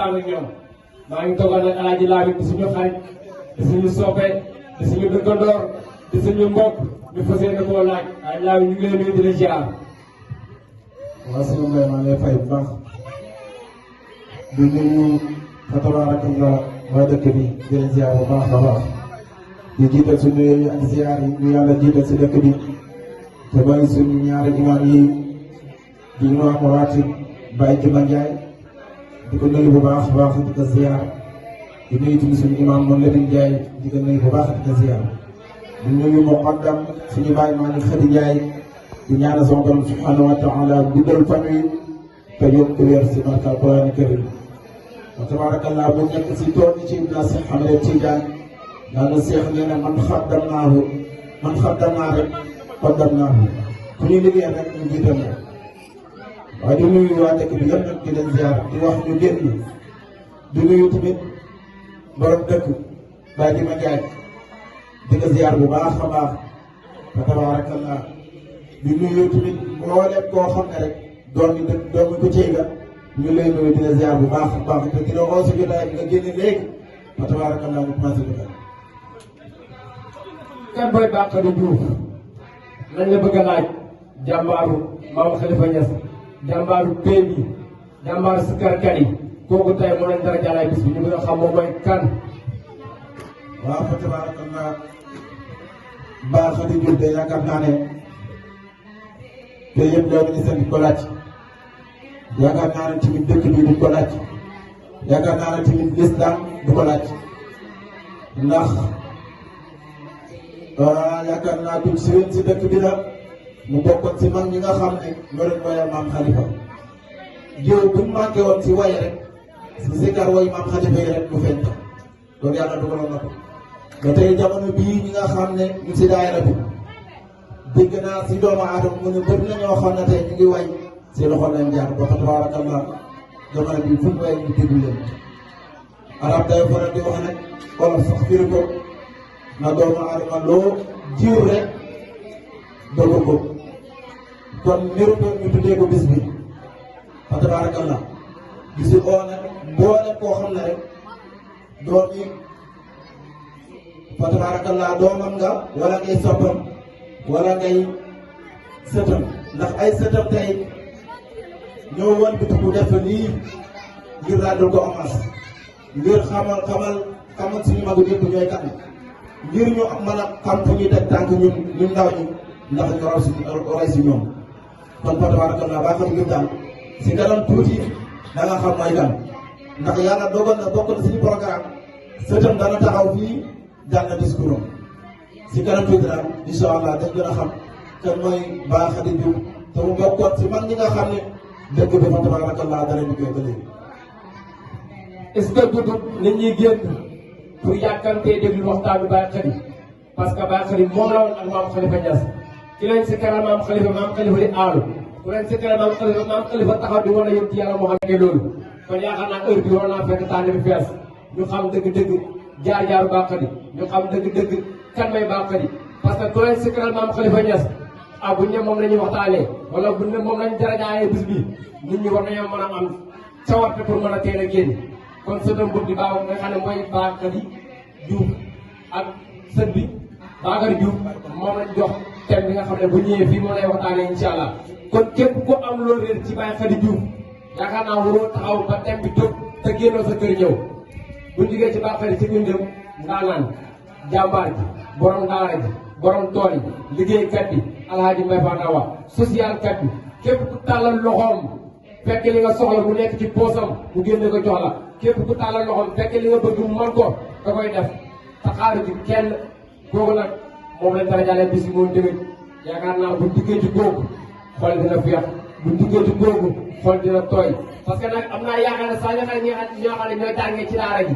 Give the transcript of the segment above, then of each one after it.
ak ñoom maa ngi toogal nag Alaaji Lamin di suñu xarit di suñu soppe di suñu dëkkandoor di suñu mbokk ñu fas yéene koo laaj Alaaji Lamin ñu ngi leen nuyu di la ziar. waaw sëñ Mbaye maa ngi lay fay bu baax di nuyu fa tabarakallah waa dëkk bi di leen ziar bu baax a baax di jiital suñu yooyu ak ziar yi ñu yàlla jiital si dëkk bi te mooy suñu ñaari imaam yi di imaam Raatib Baye Juma Ndiaye di ko nuyu bu baax a baax di ko ziar di nuyu tamit suñu imaam moom Lamine Ndiaye di ko nuyu bu baax di ko ziar di nuyu muqaddam suñu baay Malick Khady Ndiaye di ñaanal sama borom subhanahu wa taala guddal fan wi te yokk wér si barka Alquran karim wa tabarakallah bu nekk si tool yi ci na Seex Ahmed Tidiane daana Seex nee na man xaddamnaa rek qaddamnaahu ku ñu liggéey rek ñu jiital la waaye di nuyu waa dëkk bi yëpp nag di leen ziar di wax ñu génn di nuyu tamit borom dëkk Baye Juma Ndiaye di ko ziar bu baax a baax wa tabarakallah di nuyu tamit mbooleem koo xam ne rek doomi ko cey nga ñu lay nuyu dina ziar bu baax a baax te dina woo si jotaay bi nga génne léegi fa tabarakallah ñu commencé jotaay. kan mooy Bakary Diouf lañ la bëgg a laaj jàmbaaru Maam Khalifa Niass jàmbaaru pay bi jàmbaaru sikarkat yi kooku tey moo leen dara jàllaay bis bi ñu bëgg a xam moom mooy kan. waaw fa tabarakallah Bakary Diouf de yaakaar naa ne te yëpp loolu ñu seen di ko laaj yaakaar naa ne tamit dëkk bi duñ ko laaj yaakaar naa ne tamit lislam du ko laaj ndax yaakaar naa duñ si wén si dëkk bi la mu bokkoon si mag ñi nga xam ne ñoo doon woyal Maam Khalifa jiw buñ manqué woon si way rek si zikar woy Maam Khalifa yi rek du feeñ loolu yàlla dugaloon na ko ba tey jamono bii ñi nga xam ne ñu si daayira bi dégg naa si doomu aadama mu ne bëri na ñoo xam ne tey ñu ngi way si loxo lañ jaar ba fa tabarakallah jamono bi fu mu way ñu déglu leen arab day faral di wax nag wala sax firi ko na doomu aadama loo jiw rek dogu ko kon niru ko ñu tuddee ko bis bi fa tabarakallah gisi oo nag mboolem koo xam ne rek doom yi fa tabarakallah doomam nga wala ngay soppam wala ngay sëtam ndax ay sëtam tey ñoo wan bi bu def lii ngir ràddul ko amas ngir xamal suñu magu yëpp ñooy kan ngir ñu mën a xam fu ñuy teg tànk ñun ndaw ñi ndax ñu roy si ñoom kon fa tabarakallah Bakary Diouf daal si kanam tuuti da nga xam mooy kan ndax yàlla dogal na bokk na suñu programme sëtam dana taxaw fii jàng discours am si kanam tuuti daal incha allah dañ gën a xam kan mooy Bakary Diouf te mu bokkoon si man ñi nga xam ne dëgg bi fa tabarakallah dara ñu koy bële. est-ce que dudu nit ñi génn pour yàkkantee déglu waxtaanu Bakary parce que Bakary moom la woon ak Maam Khalifa Niass ki leen si kanam Maam Khalifa di aalu ku leen si kanam Maam Khalifa taxaw di wane yëpp ci yàlla moo xam ne loolu kon yaakaar naa heure bi war naa fekk tànn bi fees ñu xam dëgg-dëgg jaar-jaaru Bakary ñu xam dëgg-dëgg kan may Bakary parce que ku leen si kanam Maam Khalifa Niass buñ ne moom la ñuy waxtaanee wala buñ ne moom lañ darajaayee bis bi nit ñi war nañoo mën a am cawarte pour mën a teel a génn kon sëtam boobu di baaw nga xam ne mooy Bakary Diouf ak sët bi Bakary Diouf moom lañ jox thème bi nga xam ne bu ñëwee fii moo lay waxtaanee incha allah kon képp ku am loo réer ci Bakary Diouf yaakaar naa waroo taxaw ba thème bi jóg te génnoo sa kër ñëw bu ñu jógee ci Bakary ci ñun dem ndaanaan jàmbaar ji borom daara ji borom tool yi liggéeykat bi Alhaji Mbaye Fadawa social kat bi képp ku tàllal loxoom fekk li nga soxla mu nekk ci poosam mu génne ko jox la képp ku tàllal loxoom fekk li nga bëgg mu mën ko da koy def te xaaru ci kenn kooku nag moom lañ dara jàllee bis bi moom tamit yaakaar naa buñ diggee ci kooku xol dina féex buñ diggee ci kooku xol dina tooy parce que nag am naa yaakaar ne saa ñoo xam ne ñooy jàngee ci daara ji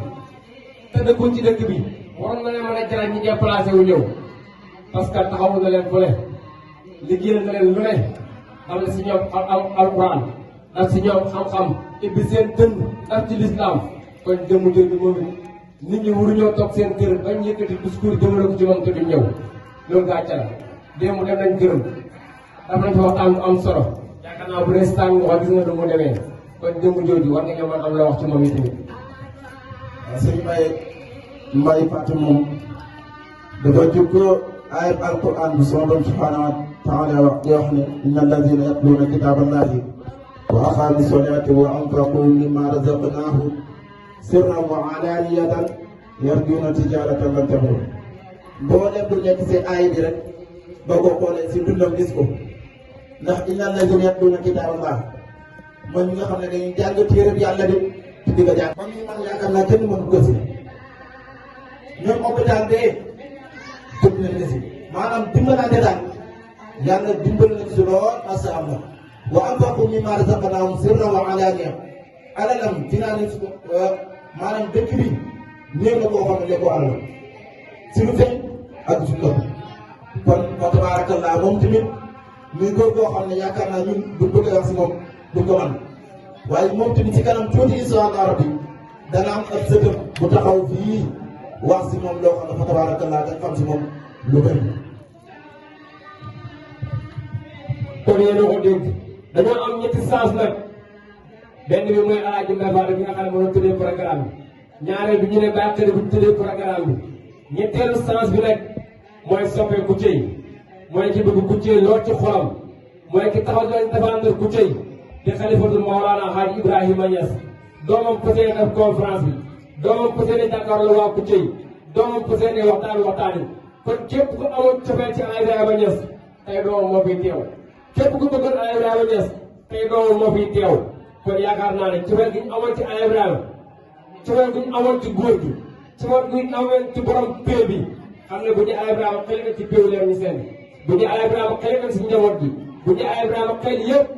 te dëkkuñ ci dëkk bi waroon na leen mën a jaral ñi déplacé wu ñëw parce que taxawu na leen fu ne liggéeyal na leen lu ne am na si ñoom alquran daf si ñoom xam-xam ibbi seen dënn daf ci lislaam kon jëmm jooju moom it nit ñi waruñoo toog seen kër bañ yëkkati discours jëmale ko ci moom te du ñëw loolu gàcce la démb dem nañ gërëm daf nañ fa waxtaan bu am solo yaakaar naa bu dee si tàng wax gis nga nu mu demee kon jëmm jooju war nga ñoo mën am la wax ci moom itamit. waaw sëñ Mbaye Fatou moom dafa jóg ayat alquran bi sama borom subhanahu wa taala wax di wax ne inna alladina yatluuna kitaballahi wa aqaamu salata wa anfaqu mimma razaqnahum sirran wa alaniyatan yarjuuna tijaratan lan tabur. boo dem du nekk si aay bi rek boo ko xoolee si dundam gis ko ndax inna alladina yatluuna kitaballah man ñi nga xam ne dañuy jàng téere bi yàlla bi te di ko jàng. man mii man yaakaar naa kenn mënu ko si ñoom hôpital bee jóg nañ la si maanaam dimbalante daal yàlla dimbal nañ si lool macha allah wa anfaqu mimmaa razaqnaahum sirran wa alaaniya alalam dinaa leen si ko maanaam dëkk bi néew na koo xam ne ko alal si lu feeñ ak si loolu kon fa tabaarakallah moom tamit muy góor goo xam ne yaakaar naa ñun bu bëgg a wax si moom duñ ko man waaye moom tamit si kanam tuuti insha allah rabbi dana am ab sëtëm bu taxaw fii wax si moom loo xam ne fa tabaarakallah dañ xam si moom lu bëri. kon yéen a ko dégg dañoo am ñetti sens nag benn bi mooy Alaaji Mbaye Fatou bi nga xam ne moo tuddee programme bi ñaareel bi ñu ne Baye Khady bu tuddee programme bi ñetteelu sens bi nag mooy soppee Kouthia mooy ki bëgg Kouthia lool ci xolam mooy ki taxaw doon défendre Kouthia di xalifatul Mawlana Hadj Ibrahima Niass doomam Kouthia def conférence bi doomam Kouthia di jàkkaarloo waa Kouthia doomam Kouthia di waxtaan yi kon képp ku amoon cofeel ci Alaaji Ibrahima Niass tey doomam moo fiy teew képp ku bëggoon Alaaji Ibrahima Niass tey doomam moo fiy teew kon yaakaar naa ne cofeel gi ñu amoon ci Alaaji Ibrahima cofeel gi ñu amoon ci góor gi cofeel gi ñu amoon ci borom pée bi xam ne bu ñu Alaaji Ibrahima xëy na ci péew leen ñu seen bu ñu Alaaji Ibrahima xëy na si njaboot gi bu ñu Alaaji Ibrahima xëy yëpp